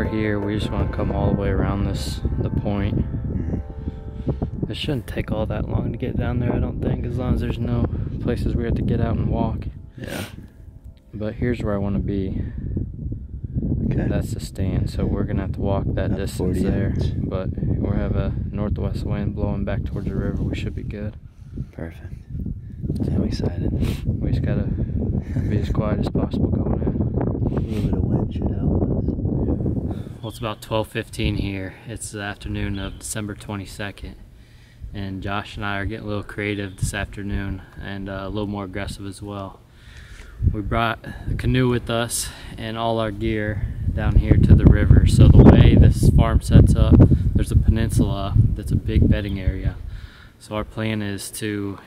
here, we just want to come all the way around the point. It shouldn't take all that long to get down there, I don't think, as long as there's no places we have to get out and walk. Yeah. But here's where I want to be. Okay. That's the stand, so we're gonna have to walk that About distance 40 there. yards. But we have a northwest wind blowing back towards the river. We should be good. Perfect. I'm excited. We just gotta be as quiet as possible going in. A little bit of wind should help us. Well, it's about 12:15 here. It's the afternoon of December 22nd. And Josh and I are getting a little creative this afternoon and a little more aggressive as well. We brought the canoe with us and all our gear down here to the river. So the way this farm sets up, there's a peninsula that's a big bedding area. So our plan is to,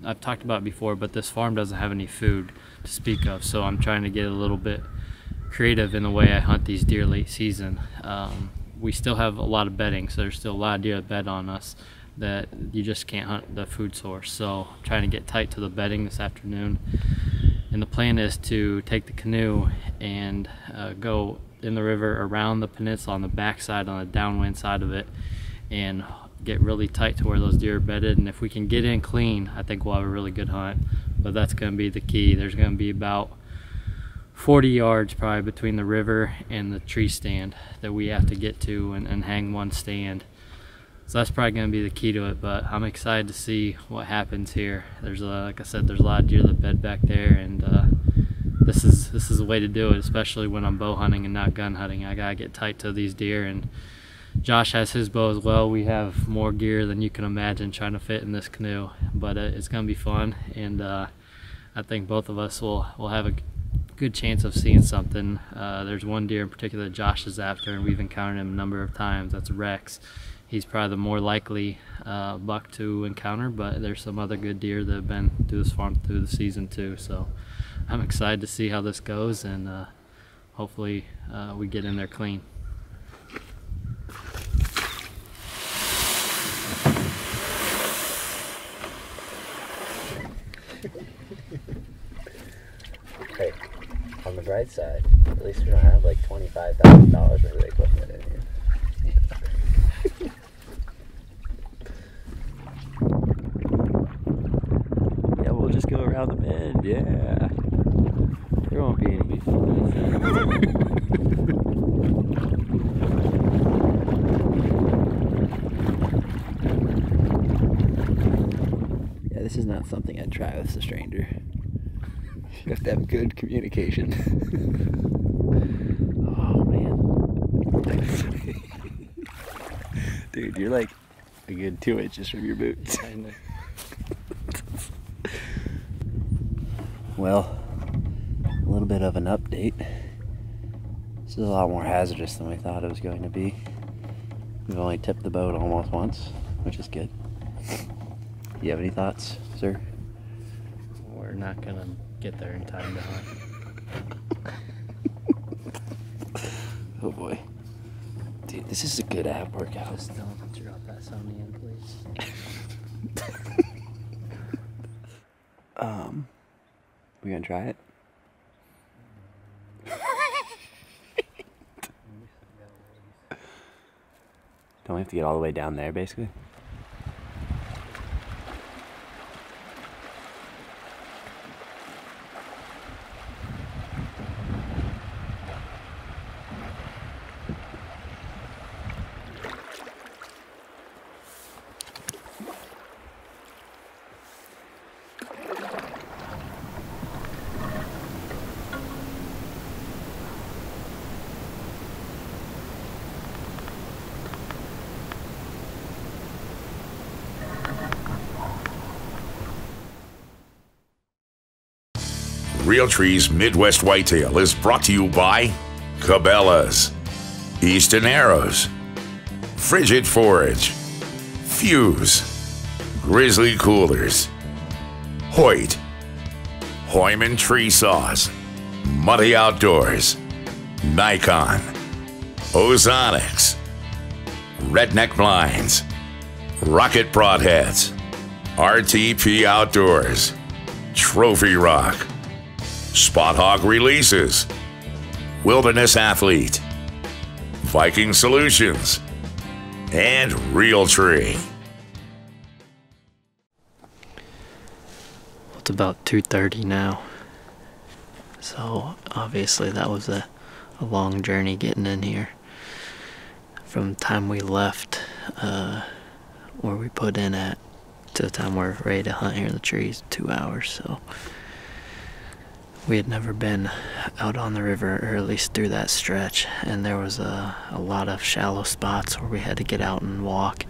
I've talked about it before, but this farm doesn't have any food to speak of. So I'm trying to get a little bit creative in the way I hunt these deer late season. We still have a lot of bedding, so there's still a lot of deer that bed on us that you just can't hunt the food source. So I'm trying to get tight to the bedding this afternoon. And the plan is to take the canoe and go in the river around the peninsula on the backside, on the downwind side of it, and get really tight to where those deer are bedded. And if we can get in clean, I think we'll have a really good hunt. But that's going to be the key. There's going to be about 40 yards probably between the river and the tree stand that we have to get to and hang one stand. So that's probably going to be the key to it, but I'm excited to see what happens here. There's like I said, there's a lot of deer that bed back there, and this is the way to do it, especially when I'm bow hunting and not gun hunting. I gotta get tight to these deer, and Josh has his bow as well. We have more gear than you can imagine trying to fit in this canoe, but it's gonna be fun, and I think both of us will have a good chance of seeing something. There's one deer in particular that Josh is after, and we've encountered him a number of times. That's Rex. He's probably the more likely buck to encounter, but there's some other good deer that have been through this farm through the season too. So I'm excited to see how this goes, and hopefully we get in there clean. Hey, on the bright side, at least we don't have like $25,000 worth of equipment in here. Yeah, we'll just go around the bend, yeah. There won't be any. Yeah, this is not something I'd try with a stranger. You have to have good communication. Oh, man. Dude, you're like a good 2 inches from your boots. Well, a little bit of an update. This is a lot more hazardous than we thought it was going to be. We've only tipped the boat almost once, which is good. Do you have any thoughts, sir? We're not gonna get there in time to hunt. Oh boy. Dude, this is a good ab workout. Just don't drop that Sony in, please. We gonna try it? Don't we have to get all the way down there, basically? Realtree's Midwest Whitetail is brought to you by Cabela's, Easton Arrows, Frigid Forage, Fuse, Grizzly Coolers, Hoyt, Hoyman Tree Saws, Muddy Outdoors, Nikon, Ozonics, Redneck Blinds, Rocket Broadheads, RTP Outdoors, Trophy Rock, Spot Hog Releases, Wilderness Athlete, Viking Solutions, and Realtree. It's about 2:30 now, so obviously that was a long journey getting in here. From the time we left where we put in at to the time we're ready to hunt here in the trees, 2 hours. So we had never been out on the river, or at least through that stretch, and there was a lot of shallow spots where we had to get out and walk.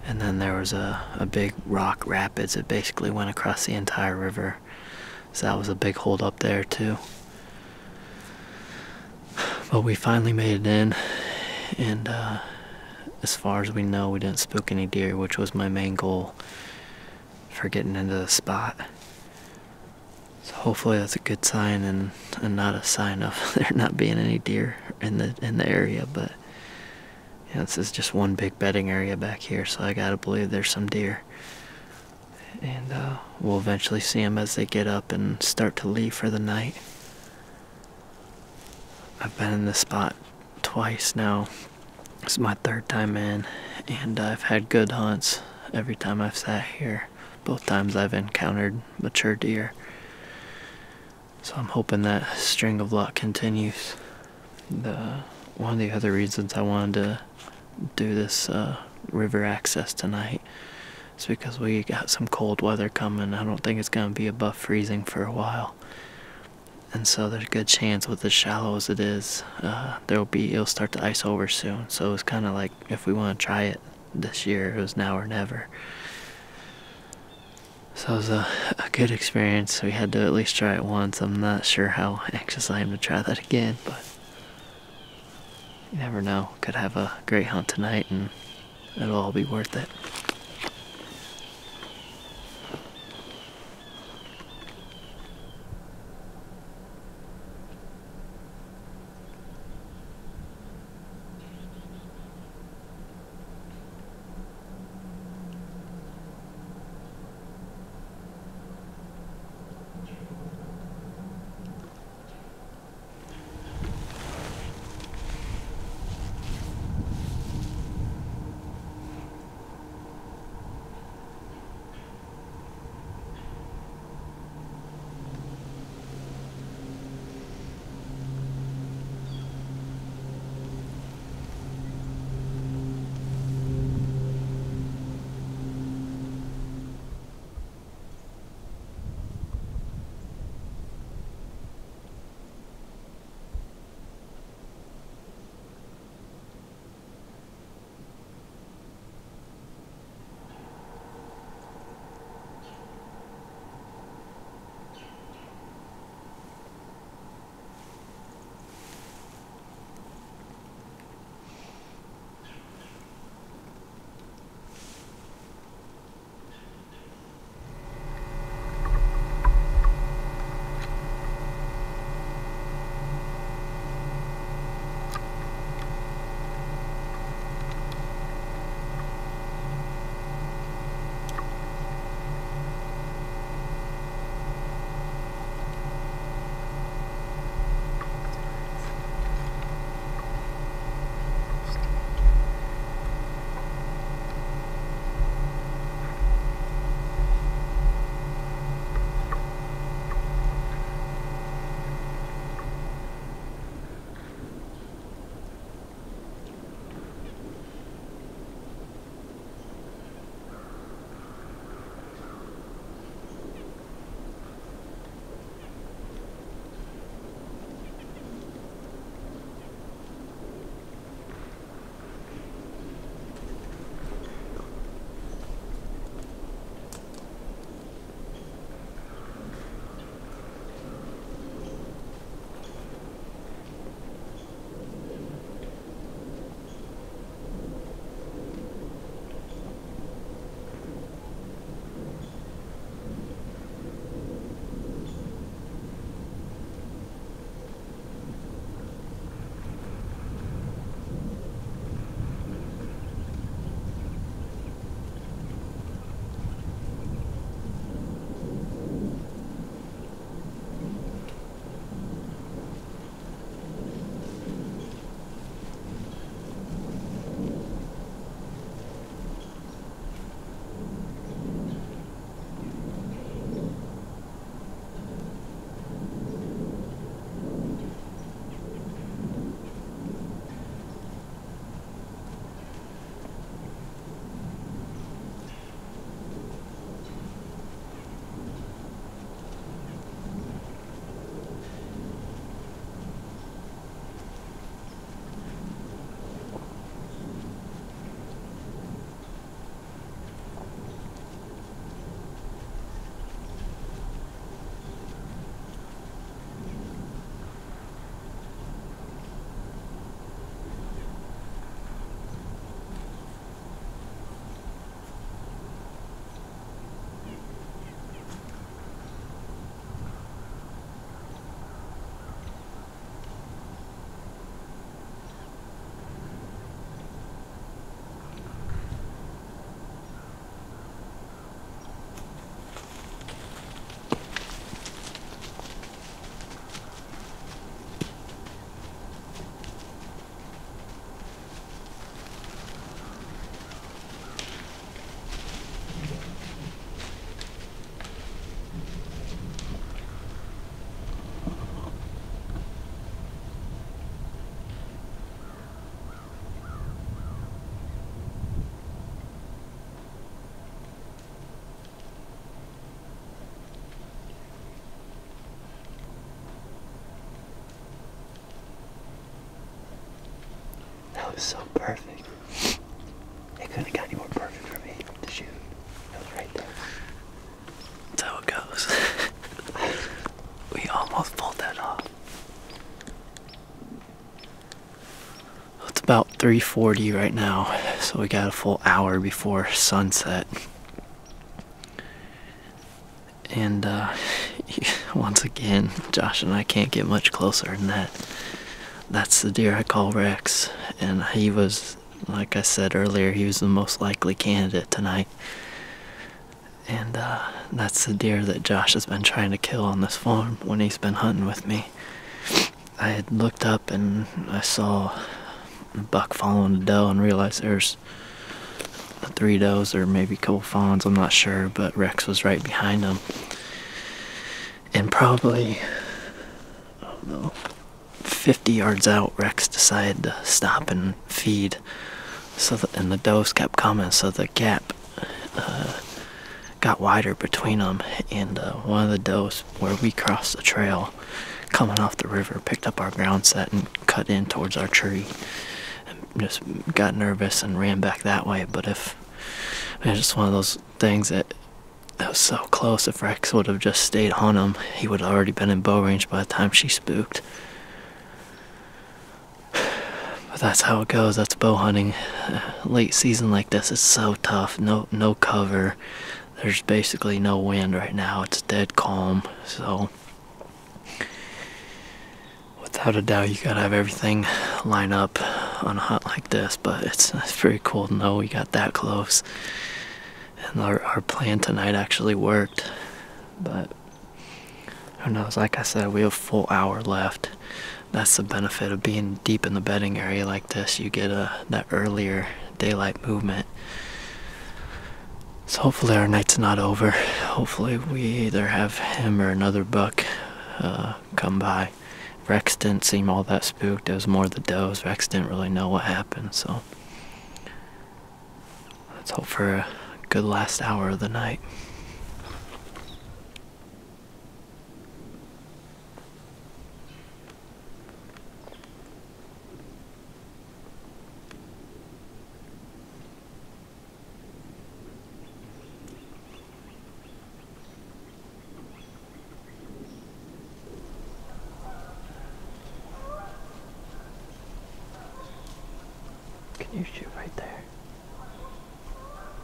And then there was a big rock rapids that basically went across the entire river, so that was a big hold up there too. But we finally made it in, and as far as we know, we didn't spook any deer, which was my main goal for getting into the spot. So hopefully that's a good sign, and not a sign of there not being any deer in the area. But yeah, this is just one big bedding area back here, so I gotta believe there's some deer. And we'll eventually see them as they get up and start to leave for the night. I've been in this spot twice now. This is my third time in, and I've had good hunts every time I've sat here. Both times I've encountered mature deer. So I'm hoping that string of luck continues. One of the other reasons I wanted to do this river access tonight is because we got some cold weather coming. I don't think it's going to be above freezing for a while. And so there's a good chance, with as shallow as it is, it'll start to ice over soon. So it's kind of like, if we want to try it this year, it was now or never. So it was a good experience. We had to at least try it once. I'm not sure how anxious I am to try that again, but you never know. Could have a great hunt tonight, and it'll all be worth it. was so perfect. It couldn't have got any more perfect for me to shoot. It was right there. That's how it goes. We almost pulled that off. It's about 3:40 right now, so we got a full hour before sunset. And once again, Josh and I can't get much closer than that. That's the deer I call Rex, and he was, like I said earlier, he was the most likely candidate tonight. And that's the deer that Josh has been trying to kill on this farm when he's been hunting with me. I had looked up and I saw a buck following a doe and realized there's 3 does or maybe a couple fawns, I'm not sure, but Rex was right behind him. And probably, I don't know, 50 yards out, Rex decided to stop and feed. And the does kept coming, so the gap got wider between them. And one of the does, where we crossed the trail, coming off the river, picked up our ground set and cut in towards our tree. And just got nervous and ran back that way. But it's just one of those things that was so close. If Rex would have just stayed on him, he would have already been in bow range by the time she spooked. But that's how it goes. That's bow hunting. Late season like this is so tough. No cover. There's basically no wind right now. It's dead calm. So without a doubt, you gotta have everything line up on a hunt like this. But it's pretty cool to know we got that close. And our plan tonight actually worked. But who knows? Like I said, we have a full hour left. That's the benefit of being deep in the bedding area like this. You get that earlier daylight movement. So hopefully our night's not over. Hopefully we either have him or another buck come by. Rex didn't seem all that spooked. It was more the does. Rex didn't really know what happened. So let's hope for a good last hour of the night. Can you shoot right there?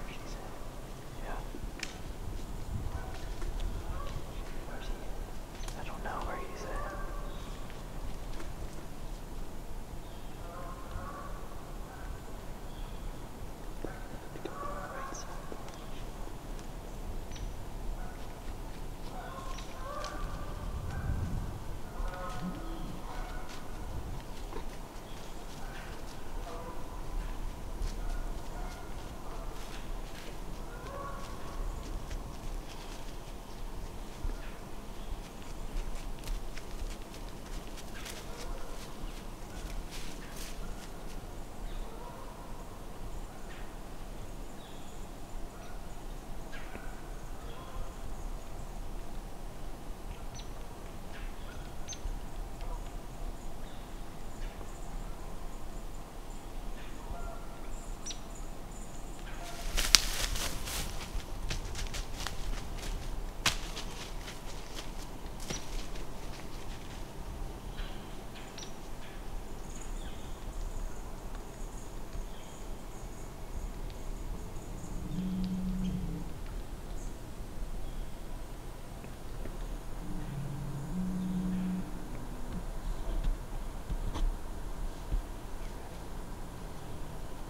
Where's he at? Yeah. Where's he? I don't know where he's at. Right side.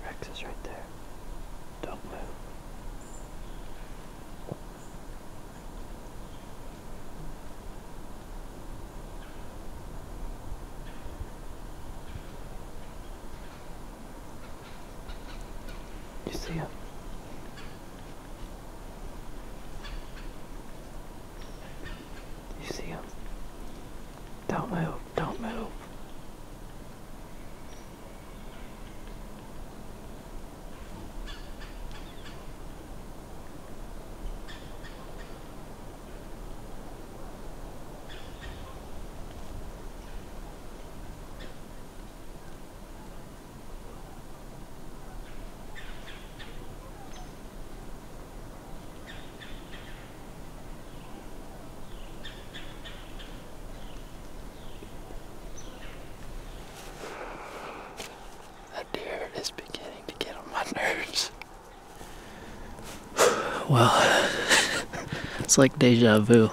Rex is right there. Don't move. You see him? You see him? Don't move. Don't move. It's like deja vu.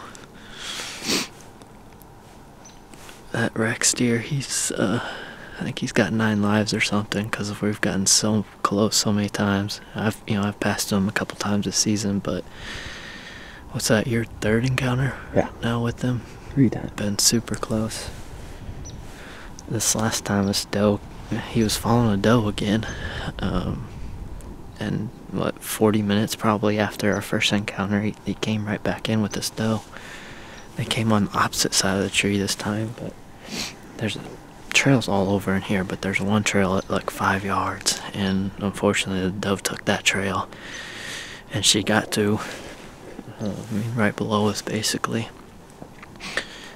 That Rex deer, he's I think he's got 9 lives or something, because we've gotten so close so many times. I've passed him a couple times this season, but what's that, your 3rd encounter? Yeah. Now with them? 3 times. Been super close. This last time, this doe, he was following a doe again, and 40 minutes probably after our first encounter, he came right back in with this doe. They came on the opposite side of the tree this time, but there's trails all over in here, but there's one trail at like 5 yards, and unfortunately the doe took that trail, and she got to right below us basically.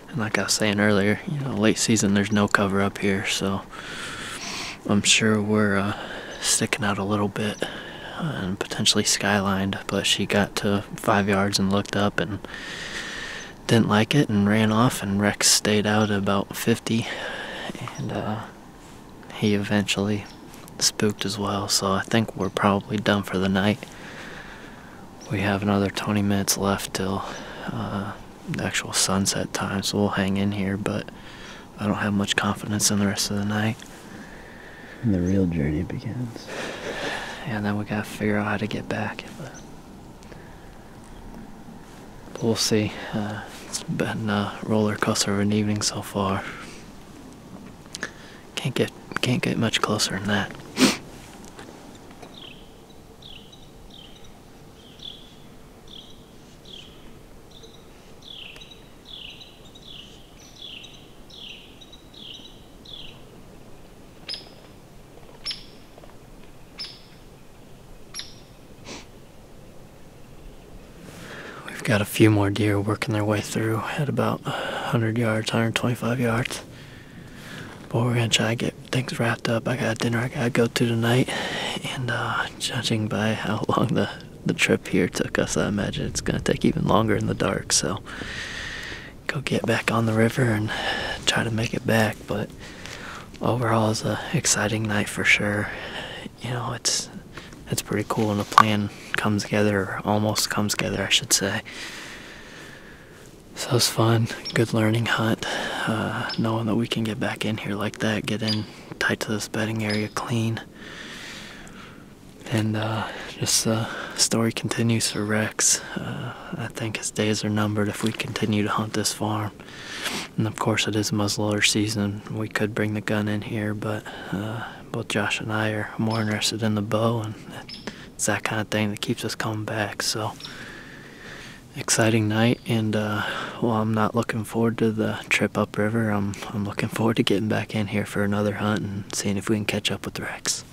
And like I was saying earlier, late season, there's no cover up here, so I'm sure we're sticking out a little bit and potentially skylined, but she got to 5 yards and looked up and didn't like it and ran off, and Rex stayed out at about 50, and he eventually spooked as well, so I think we're probably done for the night. We have another 20 minutes left till the actual sunset time, so we'll hang in here, but I don't have much confidence in the rest of the night. And the real journey begins. And then we gotta figure out how to get back, but we'll see. It's been a roller coaster of an evening so far. Can't get much closer than that. We've got a few more deer working their way through at about 100 yards, 125 yards. But we're gonna try to get things wrapped up. I got dinner I gotta go to tonight, and judging by how long the trip here took us, I imagine it's gonna take even longer in the dark, so go get back on the river and try to make it back. But overall, it's an exciting night for sure. It's pretty cool when the plan comes together, or almost comes together, I should say. So it's fun, good learning hunt, knowing that we can get back in here like that, get in tight to this bedding area clean. And just the story continues for Rex. I think his days are numbered if we continue to hunt this farm. And of course it is muzzleloader season. We could bring the gun in here, but both Josh and I are more interested in the bow, and it's that kind of thing that keeps us coming back. So exciting night, and while I'm not looking forward to the trip upriver, I'm looking forward to getting back in here for another hunt and seeing if we can catch up with Rex.